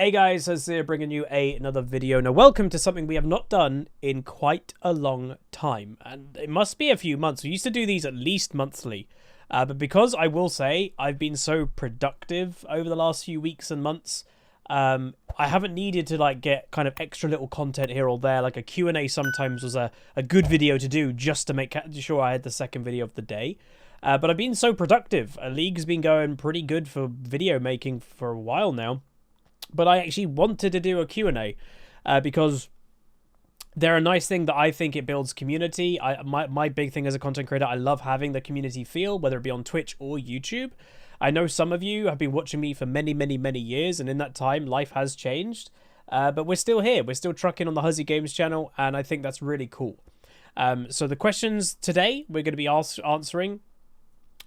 Hey guys, Huzzy bringing you another video. Now, welcome to something we have not done in quite a long time, and it must be a few months. We used to do these at least monthly, but because I will say I've been so productive over the last few weeks and months, I haven't needed to get kind of extra little content here or there. Like a Q&A sometimes was a good video to do just to make sure I had the second video of the day. But I've been so productive. League's been going pretty good for video making for a while now. But I actually wanted to do a Q&A because they're a nice thing that I think it builds community. My big thing as a content creator, I love having the community feel, whether it be on Twitch or YouTube. I know some of you have been watching me for many, many, many years, and in that time, life has changed. But we're still here. We're still trucking on the HuzzyGames channel, and I think that's really cool. So the questions today we're going to be answering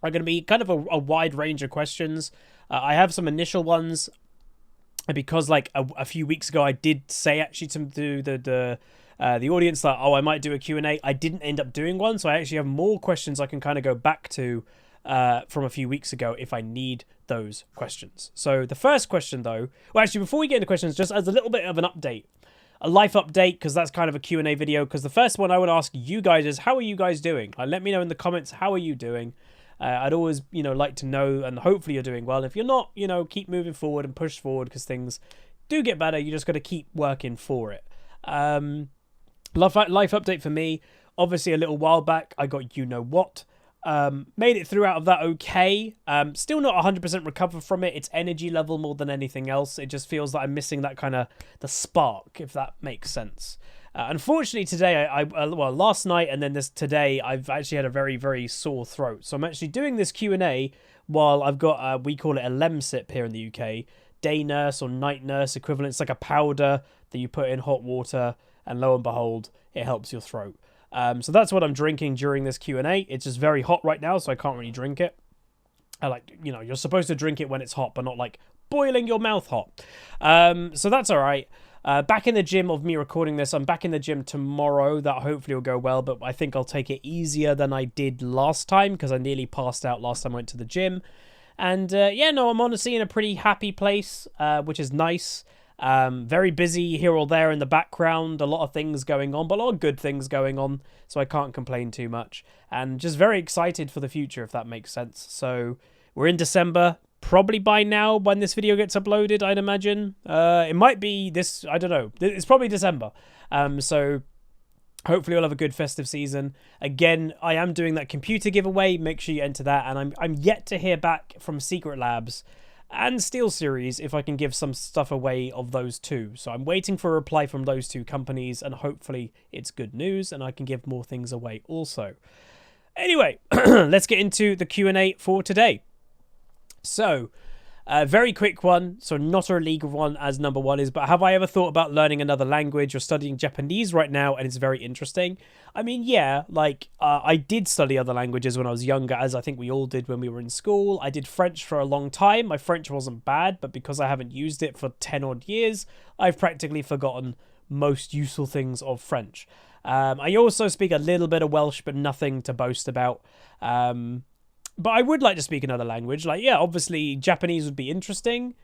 are going to be kind of a wide range of questions. I have some initial ones. Because a few weeks ago I did say actually to the audience that I might do a Q&A. I didn't end up doing one, so I actually have more questions I can kind of go back to from a few weeks ago if I need those questions. So the first question though, well actually before we get into questions, just as a little bit of an update, a life update, because that's kind of a Q&A video, because the first one I want to ask you guys is, how are you guys doing? Let me know in the comments, how are you doing? I'd always, like to know, and hopefully you're doing well. If you're not, keep moving forward and push forward, because things do get better. You just got to keep working for it. Life update for me. Obviously, a little while back, I got you-know-what. Made it through out of that okay. Still not 100% recovered from it. It's energy level more than anything else. It just feels like I'm missing that kind of the spark, if that makes sense. Unfortunately, today, well, last night and then today, I've actually had a very, very sore throat. So I'm actually doing this Q&A while I've got, we call it a Lemsip here in the UK, day nurse or night nurse equivalent. It's like a powder that you put in hot water, and lo and behold, it helps your throat. So that's what I'm drinking during this Q&A. It's just very hot right now, so I can't really drink it. You're supposed to drink it when it's hot, but not like boiling your mouth hot. So that's all right. Back in the gym of me recording this. I'm back in the gym tomorrow. That hopefully will go well, but I think I'll take it easier than I did last time because I nearly passed out last time I went to the gym. And I'm honestly in a pretty happy place, which is nice. Very busy here or there in the background. A lot of things going on, but a lot of good things going on, so I can't complain too much. And just very excited for the future, if that makes sense. So we're in December. Probably by now, when this video gets uploaded, I'd imagine. It might be this, I don't know. It's probably December. So hopefully we'll have a good festive season. Again, I am doing that computer giveaway. Make sure you enter that. And I'm yet to hear back from Secret Labs and SteelSeries if I can give some stuff away of those two. So I'm waiting for a reply from those two companies, and hopefully it's good news and I can give more things away also. Anyway, let's get into the Q&A for today. So, very quick one, so not a league one as number one is, but have I ever thought about learning another language or studying Japanese right now, and it's very interesting? I mean, yeah, I did study other languages when I was younger, as I think we all did when we were in school. I did French for a long time. My French wasn't bad, but because I haven't used it for 10 odd years, I've practically forgotten most useful things of French. I also speak a little bit of Welsh, but nothing to boast about. But I would like to speak another language. Obviously Japanese would be interesting.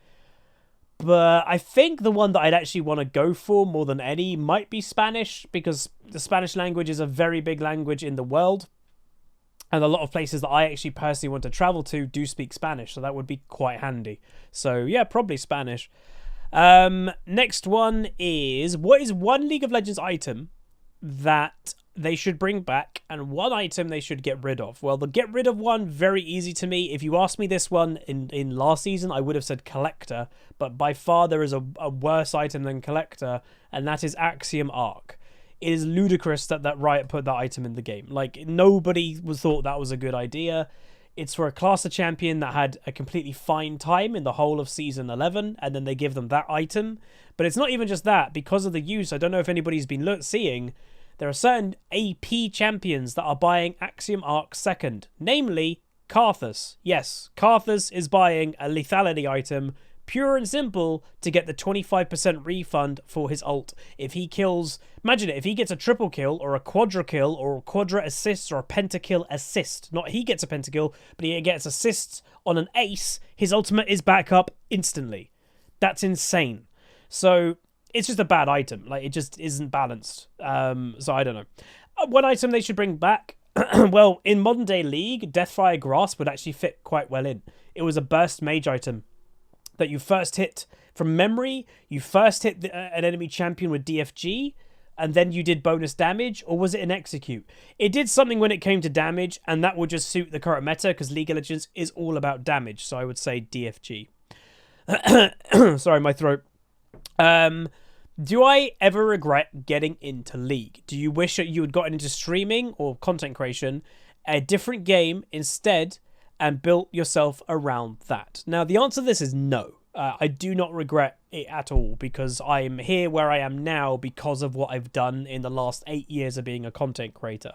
But I think the one that I'd actually want to go for more than any might be Spanish, because the Spanish language is a very big language in the world. And a lot of places that I actually personally want to travel to do speak Spanish. So that would be quite handy. So yeah, probably Spanish. Next one is, what is one League of Legends item that they should bring back, and one item they should get rid of? Well, the get rid of one, very easy to me. If you asked me this one in last season, I would have said Collector, but by far there is a worse item than Collector, and that is Axiom Arc. It is ludicrous that Riot put that item in the game. Nobody thought that was a good idea. It's for a class of champion that had a completely fine time in the whole of Season 11, and then they give them that item. But it's not even just that. Because of the use, I don't know if anybody's been seeing, there are certain AP champions that are buying Axiom Arc second, namely Karthus. Yes, Karthus is buying a lethality item, pure and simple, to get the 25% refund for his ult. If he kills, imagine it, if he gets a triple kill or a quadra kill or a quadra assist or a pentakill assist, not he gets a pentakill, but he gets assists on an ace, his ultimate is back up instantly. That's insane. So it's just a bad item. Like, it just isn't balanced. So I don't know. One item they should bring back, well, in modern day League, Deathfire Grasp would actually fit quite well in. It was a burst mage item that you first hit from memory. You first hit an enemy champion with DFG, and then you did bonus damage, or was it an execute? It did something when it came to damage, and that would just suit the current meta, because League of Legends is all about damage, so I would say DFG. Sorry, my throat. Do I ever regret getting into League? Do you wish that you had gotten into streaming or content creation, a different game instead, and built yourself around that? Now, the answer to this is no. I do not regret it at all, because I'm here where I am now because of what I've done in the last 8 years of being a content creator.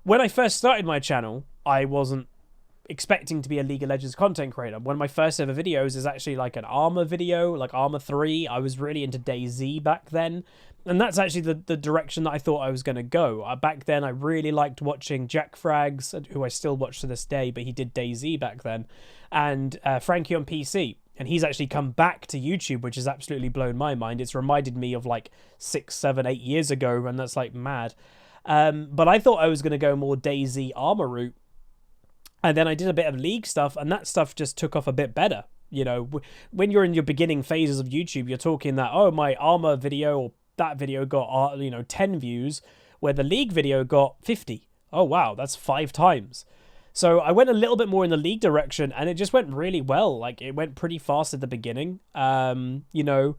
When I first started my channel, I wasn't expecting to be a League of Legends content creator. One of my first ever videos is actually like an Armor video, like Armor 3. I was really into DayZ back then, and that's actually the direction that I thought I was going to go. Back then, I really liked watching Jack Frags, who I still watch to this day, but he did DayZ back then, and Frankie on PC. And he's actually come back to YouTube, which has absolutely blown my mind. It's reminded me of like 6, 7, 8 years ago, and that's like mad. But I thought I was going to go more DayZ Armor route. And then I did a bit of League stuff, and that stuff just took off a bit better. You know, when you're in your beginning phases of YouTube, you're talking that, oh, my Armor video or that video got, 10 views, where the League video got 50. Oh, wow, that's 5 times. So I went a little bit more in the League direction, and it just went really well. Like, it went pretty fast at the beginning. The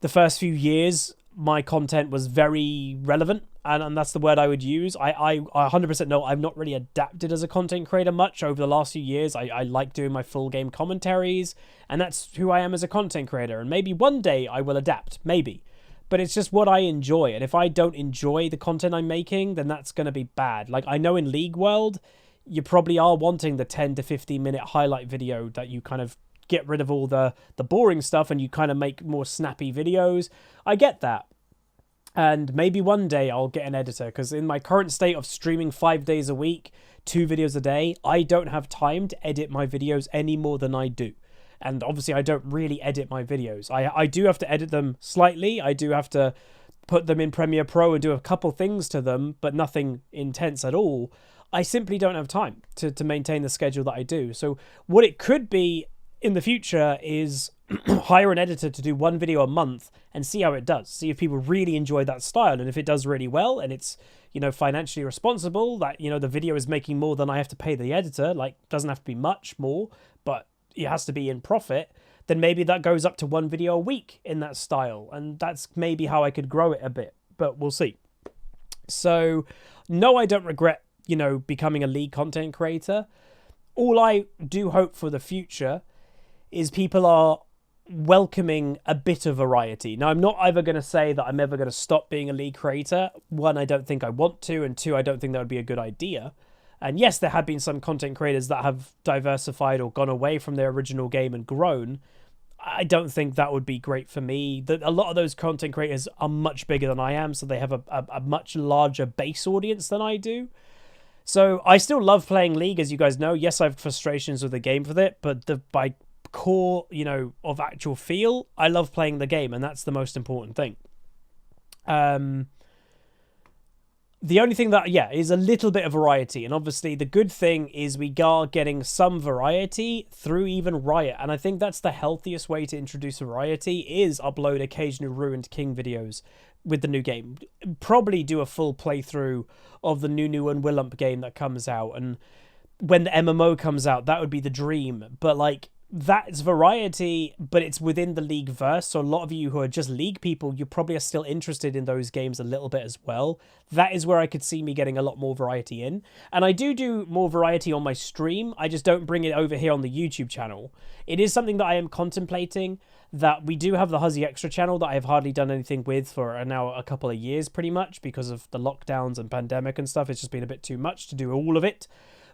first few years, my content was very relevant, and that's the word I would use. I 100% know I've not really adapted as a content creator much over the last few years. I like doing my full game commentaries, and that's who I am as a content creator. And maybe one day I will adapt, maybe. But it's just what I enjoy, and if I don't enjoy the content I'm making, then that's going to be bad. Like, I know in League World, you probably are wanting the 10 to 15 minute highlight video that you kind of get rid of all the boring stuff and you kind of make more snappy videos. I get that. And maybe one day I'll get an editor, because in my current state of streaming 5 days a week, 2 videos a day, I don't have time to edit my videos any more than I do. And obviously I don't really edit my videos. I do have to edit them slightly. I do have to put them in Premiere Pro and do a couple things to them, but nothing intense at all. I simply don't have time to maintain the schedule that I do. So what it could be in the future is hire an editor to do 1 video a month and see how it does. See if people really enjoy that style. And if it does really well and it's, financially responsible, that, the video is making more than I have to pay the editor, like, doesn't have to be much more, but it has to be in profit, then maybe that goes up to 1 video a week in that style. And that's maybe how I could grow it a bit, but we'll see. So no, I don't regret becoming a League content creator. All I do hope for the future is people are welcoming a bit of variety. Now, I'm not ever going to say that I'm ever going to stop being a League creator. 1, I don't think I want to, and 2, I don't think that would be a good idea. And yes, there have been some content creators that have diversified or gone away from their original game and grown. I don't think that would be great for me. A lot of those content creators are much bigger than I am, so they have a much larger base audience than I do. So I still love playing League, as you guys know. Yes, I have frustrations with the game with it, but by core, of actual feel, I love playing the game, and that's the most important thing. The only thing that, is a little bit of variety. And obviously the good thing is we are getting some variety through even Riot. And I think that's the healthiest way to introduce variety, is upload occasional Ruined King videos with the new game. Probably do a full playthrough of the new and Willump game that comes out. And when the MMO comes out, that would be the dream. But like, that's variety, but it's within the League verse. So a lot of you who are just League people, you probably are still interested in those games a little bit as well. That is where I could see me getting a lot more variety in. And I do more variety on my stream. I just don't bring it over here on the YouTube channel. It is something that I am contemplating, that we do have the Huzzy Extra channel that I have hardly done anything with for now a couple of years pretty much, because of the lockdowns and pandemic and stuff. It's just been a bit too much to do all of it.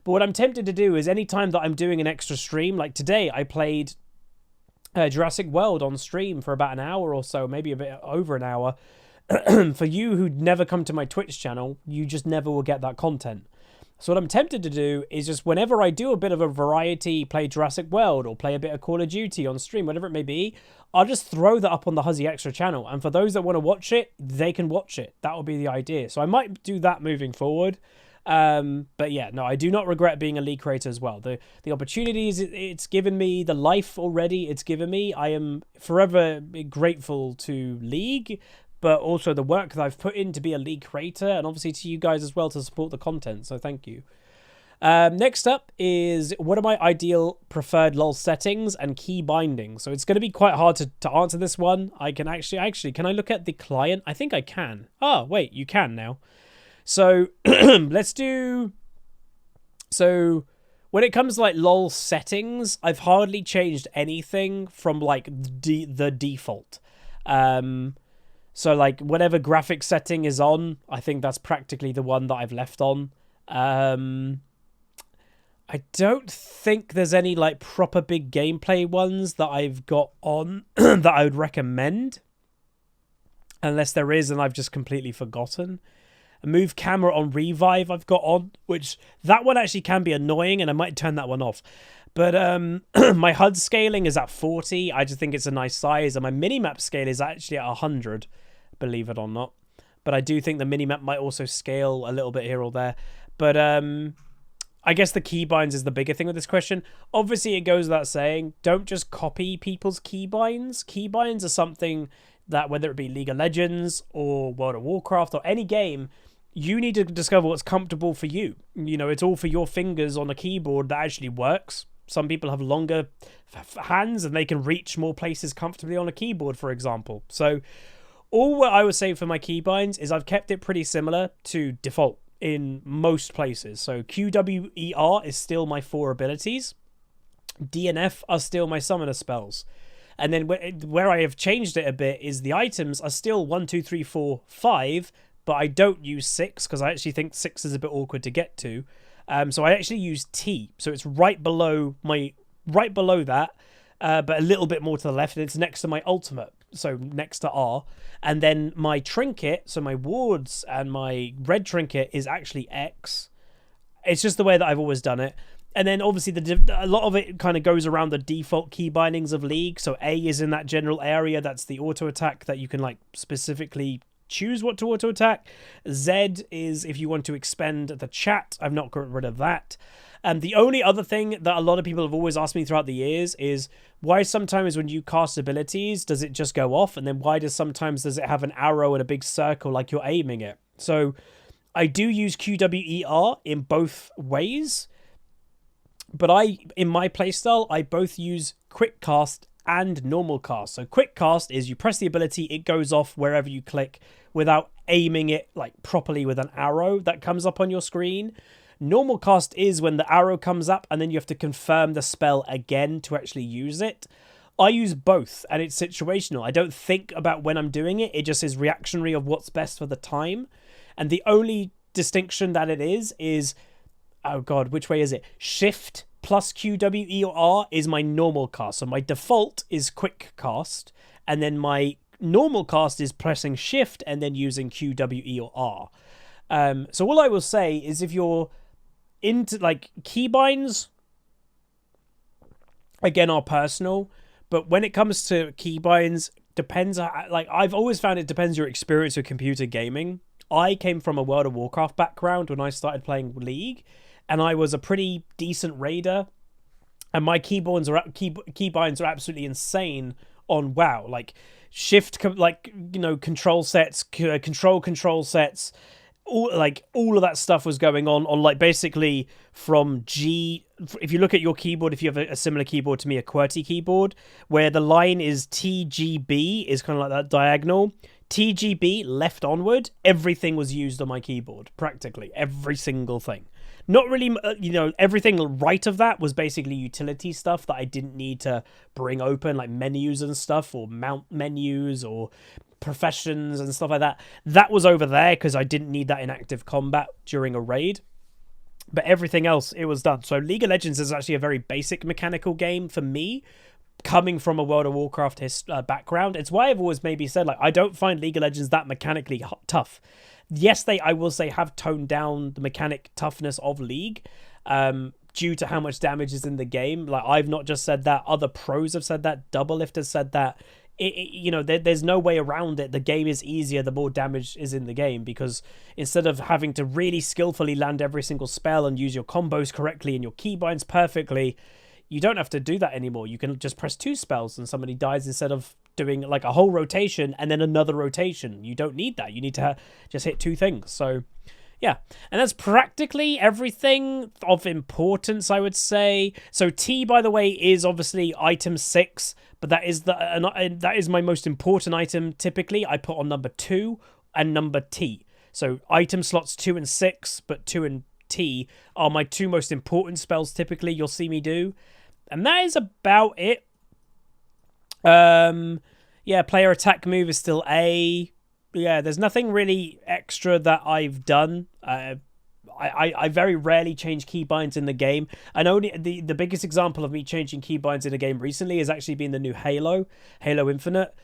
But what I'm tempted to do is any time that I'm doing an extra stream, like today I played Jurassic World on stream for about an hour or so, maybe a bit over an hour. For you who'd never come to my Twitch channel, you just never will get that content. So what I'm tempted to do is just whenever I do a bit of a variety, play Jurassic World or play a bit of Call of Duty on stream, whatever it may be, I'll just throw that up on the Huzzy Extra channel. And for those that want to watch it, they can watch it. That will be the idea. So I might do that moving forward. But yeah, no, I do not regret being a League creator as well. The opportunities it's given me, the life already it's given me, I am forever grateful to League, but also the work that I've put in to be a League creator, and obviously to you guys as well to support the content, so thank you. Next up is what are my ideal preferred Lull settings and key bindings? So it's going to be quite hard to answer this one. I can actually, can I look at the client? I think I can. Oh, wait, you can now. So let's do... So when it comes to like Lull settings, I've hardly changed anything from like the default. So like whatever graphic setting is on, I think that's practically the one that I've left on. I don't think there's any like proper big gameplay ones that I've got on that I would recommend. Unless there is and I've just completely forgotten. A move camera on revive I've got on, which that one actually can be annoying and I might turn that one off. But my HUD scaling is at 40. I just think it's a nice size. And my minimap scale is actually at 100, believe it or not. But I do think the minimap might also scale a little bit here or there. But I guess the keybinds is the bigger thing with this question. Obviously, it goes without saying, don't just copy people's keybinds. Keybinds are something that, whether it be League of Legends or World of Warcraft or any game, you need to discover what's comfortable for you. You know, it's all for your fingers on a keyboard that actually works. Some people have longer hands and they can reach more places comfortably on a keyboard, for example. So all what I would say for my keybinds is I've kept it pretty similar to default in most places. So QWER is still my 4 abilities. DNF are still my summoner spells. And then where I have changed it a bit is the items are still 1, 2, 3, 4, 5, but I don't use 6 because I actually think 6 is a bit awkward to get to. So I actually use T. So it's right below that, but a little bit more to the left, and it's next to my ultimate. So next to R. And then my trinket, so my wards and my red trinket is actually X. It's just the way that I've always done it. And then obviously a lot of it kind of goes around the default key bindings of League. So A is in that general area. That's the auto attack that you can like specifically choose what to auto attack. Z is if you want to expend the chat. I've not got rid of that. And the only other thing that a lot of people have always asked me throughout the years is why sometimes when you cast abilities, does it just go off? And then why does it have an arrow and a big circle like you're aiming it? So I do use QWER in both ways. But in my playstyle, I both use quick cast and normal cast. So quick cast is you press the ability, it goes off wherever you click without aiming it like properly with an arrow that comes up on your screen. Normal cast is when the arrow comes up and then you have to confirm the spell again to actually use it. I use both and it's situational. I don't think about when I'm doing it. It just is reactionary of what's best for the time. And the only distinction that it is, oh God, which way is it? Shift plus QWER is my normal cast. So my default is quick cast. And then my normal cast is pressing shift and then using QWER. So all I will say is if you're into like keybinds, again, are personal. But when it comes to keybinds, depends. Like I've always found it depends your experience with computer gaming. I came from a World of Warcraft background when I started playing League. And I was a pretty decent raider, and my keybinds are absolutely insane on WoW. Like shift, like control sets, control sets, all of that stuff was going on like basically from G. If you look at your keyboard, if you have a similar keyboard to me, a QWERTY keyboard, where the line is TGB is kind of like that diagonal. TGB left onward, everything was used on my keyboard, practically every single thing. Not really, everything right of that was basically utility stuff that I didn't need to bring open, like menus and stuff, or mount menus, or professions and stuff like that. That was over there because I didn't need that in active combat during a raid. But everything else, it was done. So League of Legends is actually a very basic mechanical game for me. coming from a World of Warcraft background, it's why I've always maybe said, like, I don't find League of Legends that mechanically tough. Yes, I will say, have toned down the mechanic toughness of League, due to how much damage is in the game. Like, I've not just said that, other pros have said that, Doublelift has said that. There's no way around it. The game is easier the more damage is in the game, because instead of having to really skillfully land every single spell and use your combos correctly and your keybinds perfectly, you don't have to do that anymore. You can just press 2 spells and somebody dies, instead of doing like a whole rotation and then another rotation. You don't need that. You need to just hit 2 things. So yeah, and that's practically everything of importance, I would say. So T, by the way, is obviously item 6, but that is my most important item. Typically, I put on number 2 and number T. So item slots 2 and 6, but 2 and T are my 2 most important spells. Typically, you'll see me do, and that is about it. Yeah, player attack move is still A. Yeah, there's nothing really extra that I've done. I very rarely change keybinds in the game. I know the biggest example of me changing keybinds in a game recently has actually been the new Halo Infinite.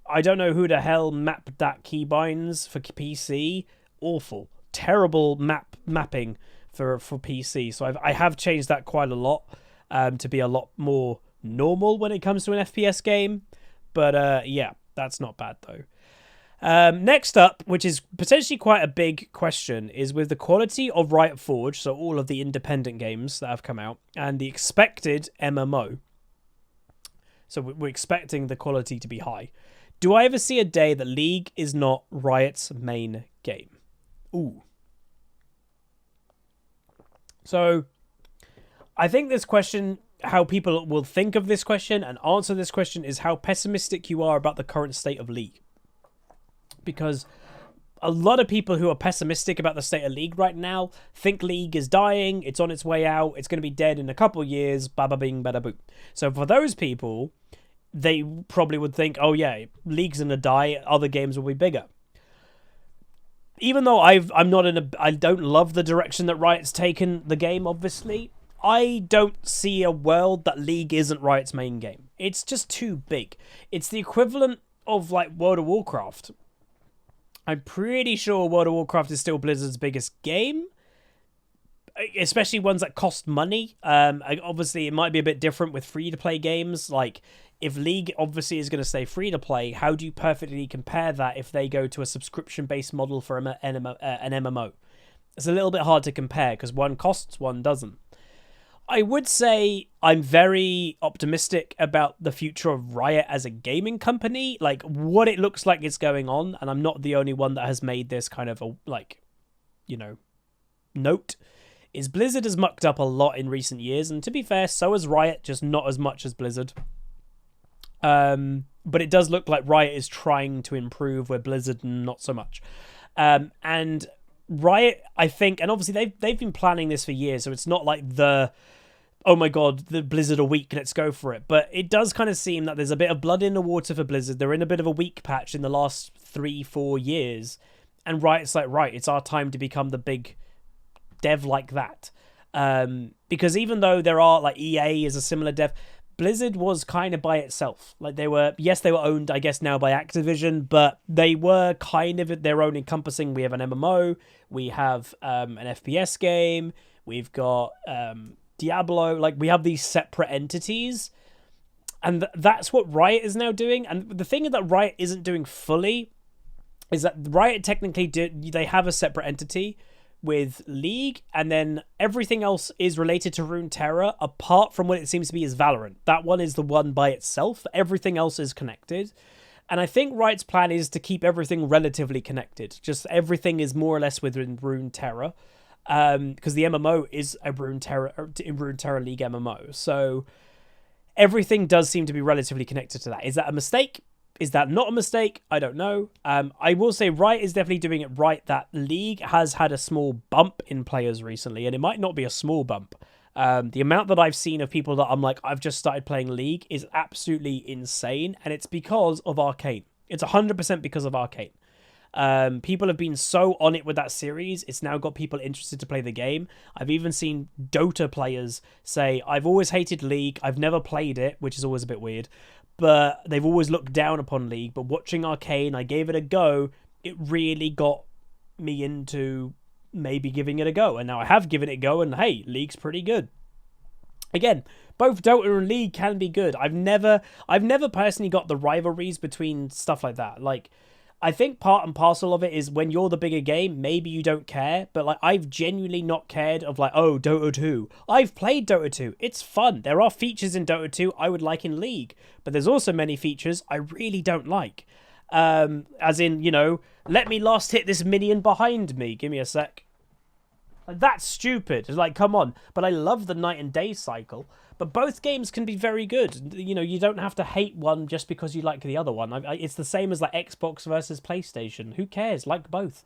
I don't know who the hell mapped that keybinds for PC. Awful. Terrible mapping for PC. So I have changed that quite a lot, to be a lot more normal when it comes to an FPS game. But yeah, that's not bad though. Next up, which is potentially quite a big question, is with the quality of Riot Forge, so all of the independent games that have come out, and the expected MMO. So we're expecting the quality to be high. Do I ever see a day that League is not Riot's main game? Ooh. So I think this question, how people will think of this question and answer this question, is how pessimistic you are about the current state of League. Because a lot of people who are pessimistic about the state of League right now think League is dying, it's on its way out, it's going to be dead in a couple years, bada bing, bada boom. So for those people, they probably would think, oh yeah, League's going to die, other games will be bigger. Even though I don't love the direction that Riot's taken the game, obviously, I don't see a world that League isn't Riot's main game. It's just too big. It's the equivalent of like World of Warcraft. I'm pretty sure World of Warcraft is still Blizzard's biggest game, especially ones that cost money. Obviously, it might be a bit different with free-to-play games. Like, if League obviously is going to stay free-to-play, how do you perfectly compare that if they go to a subscription-based model for an MMO? It's a little bit hard to compare because one costs, one doesn't. I would say I'm very optimistic about the future of Riot as a gaming company, like what it looks like is going on, and I'm not the only one that has made this kind of a, like, you know, note, is Blizzard has mucked up a lot in recent years, and to be fair, so has Riot, just not as much as Blizzard. But it does look like Riot is trying to improve where Blizzard not so much. And Riot, I think, and obviously they've been planning this for years, so it's not like oh my god, the Blizzard are weak, let's go for it. But it does kind of seem that there's a bit of blood in the water for Blizzard. They're in a bit of a weak patch in the last 3-4 years, and Riot's like, right, it's our time to become the big dev like that. Because even though there are, like, EA is a similar dev, Blizzard was kind of by itself. Like, they were owned, I guess, now by Activision, but they were kind of their own encompassing. We have an MMO, we have an FPS game, we've got Diablo. Like, we have these separate entities, and that's what Riot is now doing. And the thing that Riot isn't doing fully is that Riot technically they have a separate entity with League, and then everything else is related to Runeterra, apart from what it seems to be is Valorant. That one is the one by itself. Everything else is connected. And I think Riot's plan is to keep everything relatively connected. Just everything is more or less within Runeterra. Because the MMO is a Runeterra League MMO. So everything does seem to be relatively connected to that. Is that a mistake? Is that not a mistake? I don't know. I will say Riot is definitely doing it right, that League has had a small bump in players recently, and it might not be a small bump. The amount that I've seen of people that I'm like, I've just started playing League is absolutely insane, and it's because of Arcane. It's 100% because of Arcane. People have been so on it with that series. It's now got people interested to play the game. I've even seen Dota players say, I've always hated League. I've never played it, which is always a bit weird. But they've always looked down upon League. But watching Arcane, I gave it a go. It really got me into maybe giving it a go. And now I have given it a go. And hey, League's pretty good. Again, both Dota and League can be good. I've never personally got the rivalries between stuff like that. Like, I think part and parcel of it is when you're the bigger game, maybe you don't care. But like, I've genuinely not cared of like, oh, Dota 2. I've played Dota 2. It's fun. There are features in Dota 2 I would like in League. But there's also many features I really don't like. As in, you know, let me last hit this minion behind me. Give me a sec. Like, that's stupid. It's like, come on. But I love the night and day cycle. But both games can be very good. You know, you don't have to hate one just because you like the other one. It's the same as like Xbox versus PlayStation. Who cares? Like both.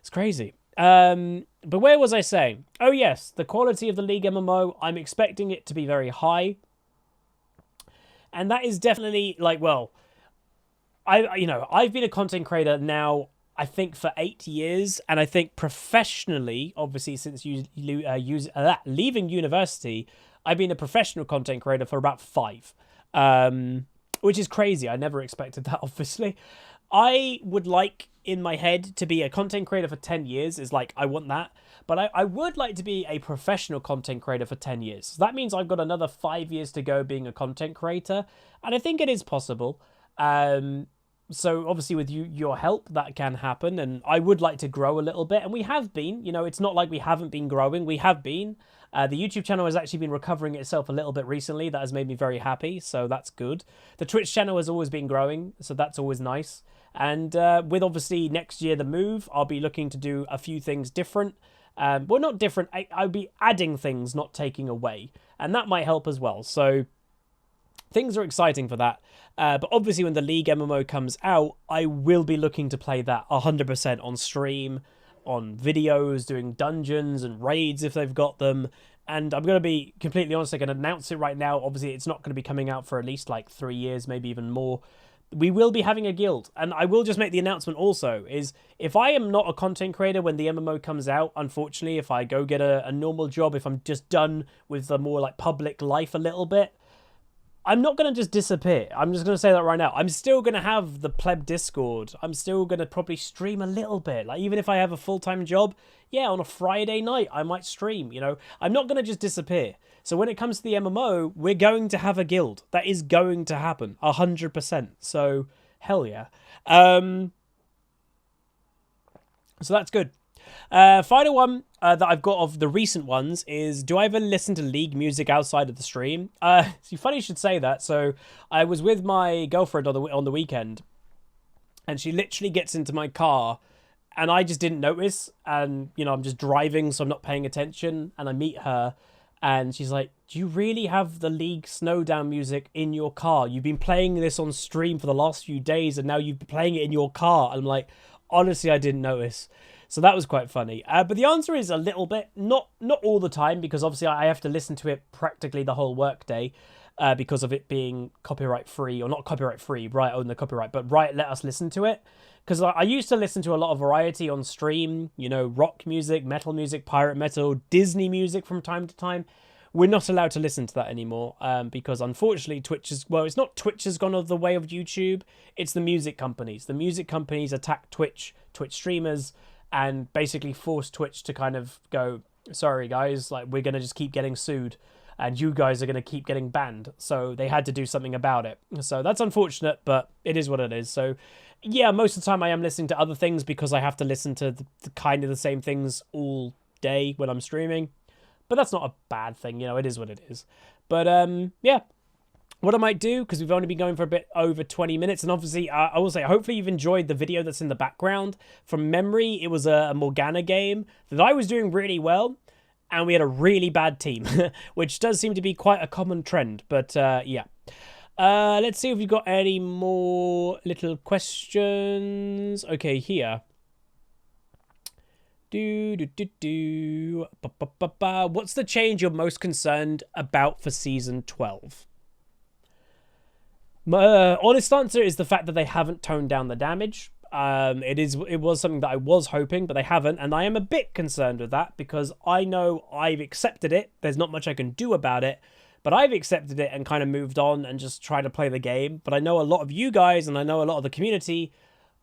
It's crazy. But where was I saying? Oh, yes. The quality of the League MMO. I'm expecting it to be very high. And that is definitely like, well, I've been a content creator now, I think, for 8 years, and I think professionally, obviously, since leaving university, I've been a professional content creator for about 5, which is crazy. I never expected that, obviously. I would like, in my head, to be a content creator for 10 years, is like, I want that, but I would like to be a professional content creator for 10 years. So that means I've got another 5 years to go being a content creator, and I think it is possible. So obviously with your help, that can happen. And I would like to grow a little bit. And we have been, you know, it's not like we haven't been growing. We have been. The YouTube channel has actually been recovering itself a little bit recently. That has made me very happy. So that's good. The Twitch channel has always been growing. So that's always nice. And with obviously next year, the move, I'll be looking to do a few things different. Well, not different. I'll be adding things, not taking away. And that might help as well. So things are exciting for that. But obviously when the League MMO comes out, I will be looking to play that 100% on stream, on videos, doing dungeons and raids if they've got them. And I'm going to be completely honest, I can announce it right now. Obviously, it's not going to be coming out for at least like 3 years, maybe even more. We will be having a guild. And I will just make the announcement also, is if I am not a content creator when the MMO comes out, unfortunately, if I go get a normal job, if I'm just done with the more like public life a little bit, I'm not going to just disappear. I'm just going to say that right now. I'm still going to have the pleb Discord. I'm still going to probably stream a little bit. Like, even if I have a full-time job, yeah, on a Friday night, I might stream, you know. I'm not going to just disappear. So when it comes to the MMO, we're going to have a guild. That is going to happen, 100%. So, hell yeah. So that's good. Final one that I've got of the recent ones is, do I ever listen to League music outside of the stream? It's funny you should say that. So I was with my girlfriend on the weekend, and she literally gets into my car, and I just didn't notice. And, you know, I'm just driving, so I'm not paying attention. And I meet her, and she's like, do you really have the League Snowdown music in your car? You've been playing this on stream for the last few days, and now you've been playing it in your car. And I'm like, honestly, I didn't notice. So that was quite funny. But the answer is a little bit, not all the time, because obviously I have to listen to it practically the whole workday because of it being copyright free, or not copyright free, Riot own the copyright, but Riot let us listen to it. Because I used to listen to a lot of variety on stream, you know, rock music, metal music, pirate metal, Disney music from time to time. We're not allowed to listen to that anymore because unfortunately Twitch is, well, it's not Twitch has gone the way of YouTube, it's the music companies. The music companies attack Twitch streamers, and basically force Twitch to kind of go, sorry guys, like, we're going to just keep getting sued and you guys are going to keep getting banned. So they had to do something about it. So that's unfortunate, but it is what it is. So yeah, most of the time I am listening to other things because I have to listen to the kind of the same things all day when I'm streaming. But that's not a bad thing, you know, it is what it is. But yeah. What I might do, because we've only been going for a bit over 20 minutes, and obviously, I will say, hopefully you've enjoyed the video that's in the background. From memory, it was a Morgana game that I was doing really well, and we had a really bad team, which does seem to be quite a common trend, but yeah. Let's see if we've got any more little questions. Okay, here. What's the change you're most concerned about for Season 12? My honest answer is the fact that they haven't toned down the damage. It was something that I was hoping, but they haven't, and I am a bit concerned with that because I know I've accepted it. There's not much I can do about it, but I've accepted it and kind of moved on and just tried to play the game. But I know a lot of you guys and I know a lot of the community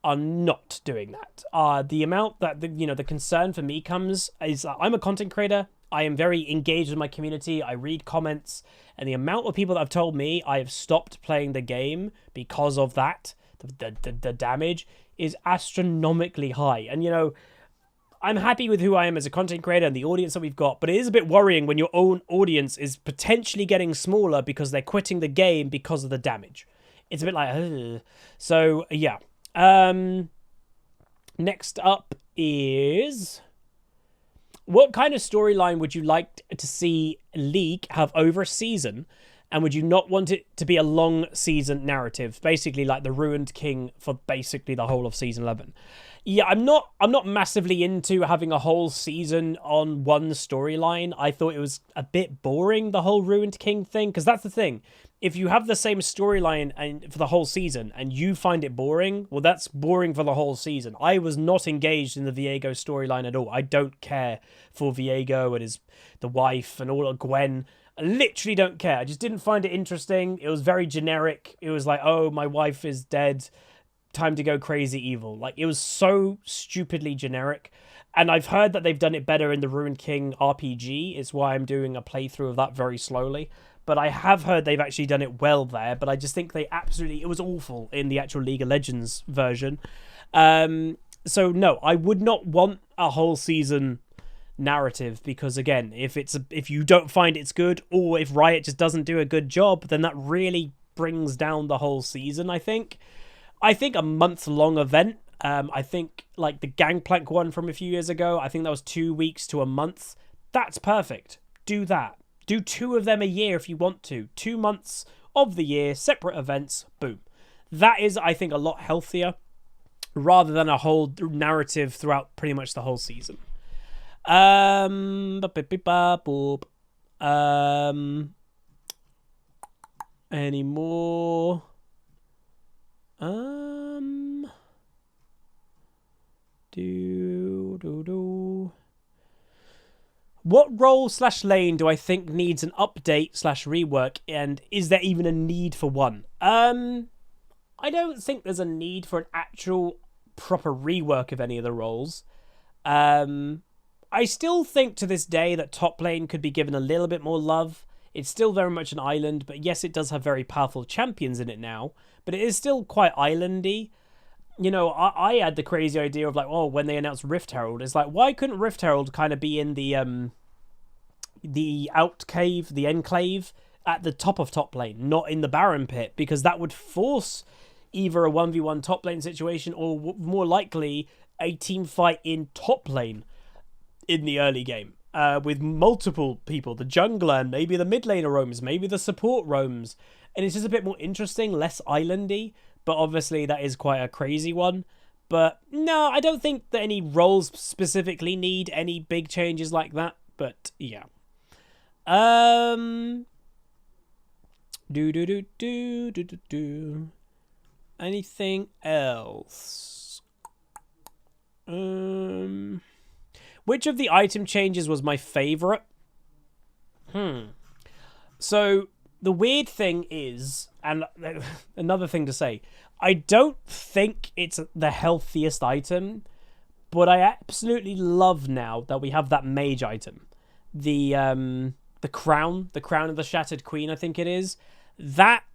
are not doing that. The amount that the concern for me comes is I'm a content creator. I am very engaged with my community. I read comments, and the amount of people that have told me I have stopped playing the game because of that, the damage is astronomically high. And I'm happy with who I am as a content creator and the audience that we've got, but it is a bit worrying when your own audience is potentially getting smaller because they're quitting the game because of the damage. It's a bit like, ugh. So yeah. Next up is, what kind of storyline would you like to see League have over a season, and would you not want it to be a long season narrative, basically like the Ruined King for basically the whole of season 11? Yeah, I'm not massively into having a whole season on one storyline. I thought it was a bit boring, the whole Ruined King thing, because that's the thing. If you have the same storyline and for the whole season and you find it boring, well, that's boring for the whole season. I was not engaged in the Viego storyline at all. I don't care for Viego and the wife and all of Gwen. I literally don't care. I just didn't find it interesting. It was very generic. It was like, oh, my wife is dead. Time to go crazy evil. Like, it was so stupidly generic. And I've heard that they've done it better in the Ruined King RPG. It's why I'm doing a playthrough of that very slowly. But I have heard they've actually done it well there. But I just think it was awful in the actual League of Legends version. So no, I would not want a whole season narrative, because again, if you don't find it's good, or if Riot just doesn't do a good job, then that really brings down the whole season. I think a month-long event. I think like the Gangplank one from a few years ago, I think that was 2 weeks to a month. That's perfect. Do that. Do 2 of them a year if you want to. 2 months of the year, separate events, boom. That is, I think, a lot healthier rather than a whole narrative throughout pretty much the whole season. Any more? What role/lane do I think needs an update/rework, and is there even a need for one? I don't think there's a need for an actual proper rework of any of the roles. I still think to this day that top lane could be given a little bit more love. It's still very much an island, but yes, it does have very powerful champions in it now, but it is still quite islandy. I had the crazy idea of like, oh, when they announced Rift Herald, it's like, why couldn't Rift Herald kind of be in the out cave, the enclave at the top of top lane, not in the Baron pit, because that would force either a 1v1 top lane situation or more likely a team fight in top lane in the early game. With multiple people, the jungler and maybe the mid laner roams, maybe the support roams, and it's just a bit more interesting, less islandy. But obviously that is quite a crazy one. But no, I don't think that any roles specifically need any big changes like that. But yeah. Anything else? Which of the item changes was my favorite? So the weird thing is, and another thing to say, I don't think it's the healthiest item, but I absolutely love now that we have that mage item. The crown of the Shattered Queen, I think it is. That,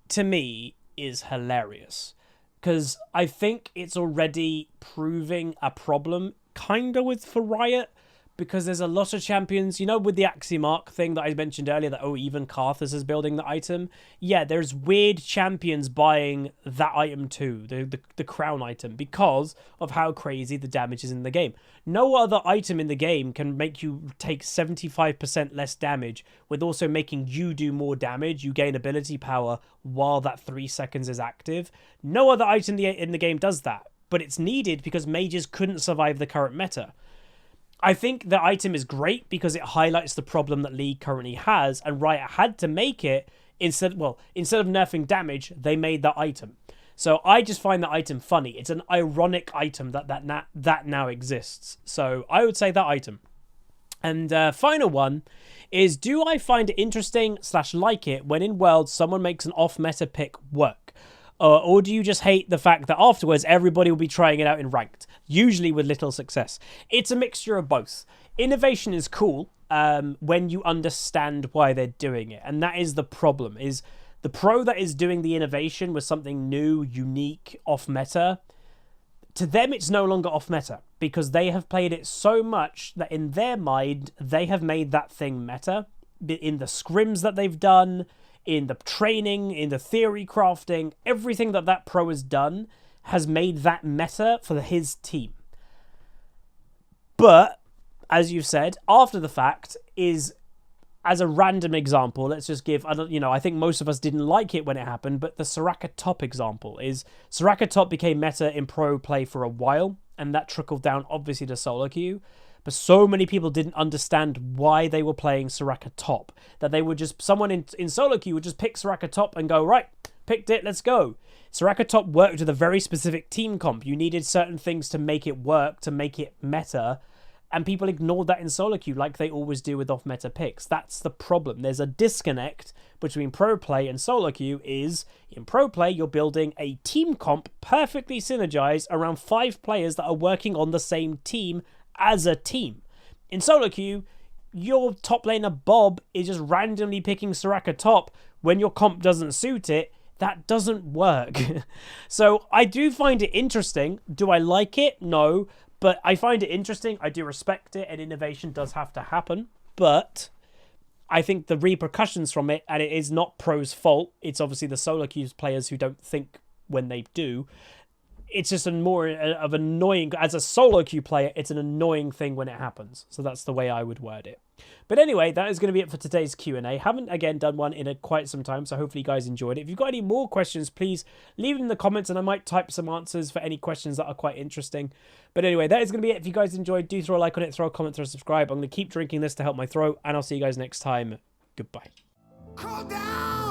to me, is hilarious. Because I think it's already proving a problem, kind of, for Riot. Because there's a lot of champions, with the Axiom thing that I mentioned earlier, that, oh, even Karthus is building the item. Yeah, there's weird champions buying that item too, the crown item, because of how crazy the damage is in the game. No other item in the game can make you take 75% less damage, with also making you do more damage. You gain ability power while that 3 seconds is active. No other item in the game does that, but it's needed because mages couldn't survive the current meta. I think the item is great because it highlights the problem that League currently has, and Riot had to make it instead of nerfing damage, they made that item. So I just find that item funny. It's an ironic item that now exists. So I would say that item. And final one is, do I find it interesting / like it when in Worlds someone makes an off-meta pick work? Or do you just hate the fact that afterwards everybody will be trying it out in Ranked, usually with little success? It's a mixture of both. Innovation is cool when you understand why they're doing it. And that is the problem, is the pro that is doing the innovation with something new, unique, off-meta, to them it's no longer off-meta because they have played it so much that in their mind they have made that thing meta. In the scrims that they've done, in the training, in the theory crafting, everything that pro has done has made that meta for his team. But, as you've said, after the fact is, as a random example, let's just give, I think most of us didn't like it when it happened, but the Soraka top example is, Soraka top became meta in pro play for a while, and that trickled down obviously to solo queue. But so many people didn't understand why they were playing Soraka top, that they would just, someone in solo queue would just pick Soraka top and go, right, picked it, let's go. Soraka top worked with a very specific team comp. You needed certain things to make it work, to make it meta, and people ignored that in solo queue like they always do with off-meta picks. That's the problem. There's a disconnect between pro play and solo queue. Is in pro play, you're building a team comp perfectly synergized around 5 players that are working on the same team as a team. In solo queue, your top laner Bob is just randomly picking Soraka top when your comp doesn't suit it. That doesn't work. So I do find it interesting. Do I like it? No. But I find it interesting. I do respect it, and innovation does have to happen. But I think the repercussions from it, and it is not pro's fault, it's obviously the solo queue players who don't think when they do. It's just a more of annoying, as a solo queue player, it's an annoying thing when it happens. So that's the way I would word it. But anyway, that is going to be it for today's Q&A. Haven't, again, done one in quite some time, so hopefully you guys enjoyed it. If you've got any more questions, please leave them in the comments, and I might type some answers for any questions that are quite interesting. But anyway, that is going to be it. If you guys enjoyed, do throw a like on it, throw a comment, throw a subscribe. I'm going to keep drinking this to help my throat, and I'll see you guys next time. Goodbye. Call down!